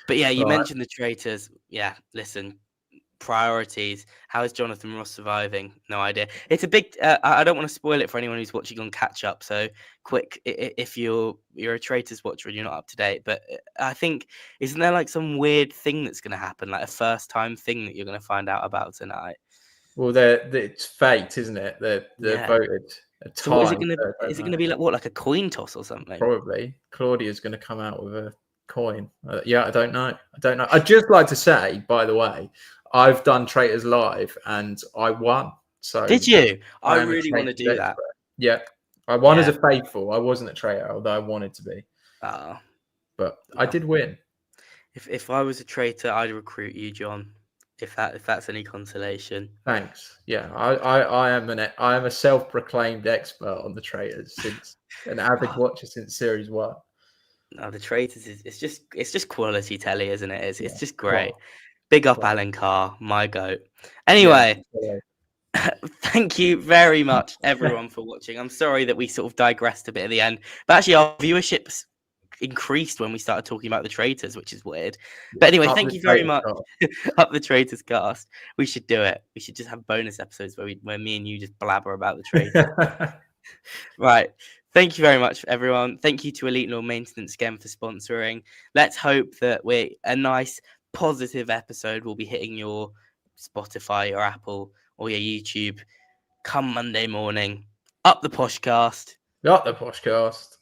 A: But yeah, you
B: Right.
A: mentioned the traitors. Yeah, listen, priorities. How is Jonathan Ross surviving? No idea. It's a big. I don't want to spoil it for anyone who's watching on catch up. So quick, if you're a traitors watcher and you're not up to date, but I think isn't there like some weird thing that's going to happen, like a first time thing that you're going to find out about tonight?
B: Well, it's fate, isn't it? They're
A: Yeah.
B: voted.
A: So what is it going to? Is it going to be like what, like a coin toss or something?
B: Probably. Claudia's going to come out with a coin. Yeah, I don't know. I'd just like to say, by the way, I've done Traitors Live and I won. So
A: Did you? I
B: am a
A: really want to
B: Traitors
A: do that.
B: expert. Yeah, I won as
A: Yeah.
B: a faithful. I wasn't a traitor, although I wanted to be. But I did win.
A: If I was a traitor, I'd recruit you, John. If that's any consolation.
B: Thanks. Yeah, I am a self-proclaimed expert on the traitors, since an avid watcher since Series 1.
A: No, the traitors it's just quality telly, isn't it? It's just great.
B: Wow.
A: Big up
B: Wow.
A: Alan Carr, my goat. Anyway, thank you very much, everyone, for watching. I'm sorry that we sort of digressed a bit at the end, but actually our viewership's increased when we started talking about the traitors, which is weird. But anyway, thank you very much. Up the Traitors Cast. We should do it. We should just have bonus episodes where me and you just blabber about the traitors. Right. Thank you very much, everyone. Thank you to Elite Law Maintenance again for sponsoring. Let's hope that a nice positive episode will be hitting your Spotify, your Apple, or your YouTube come Monday morning. Up the Poshcast.
B: Up the Poshcast.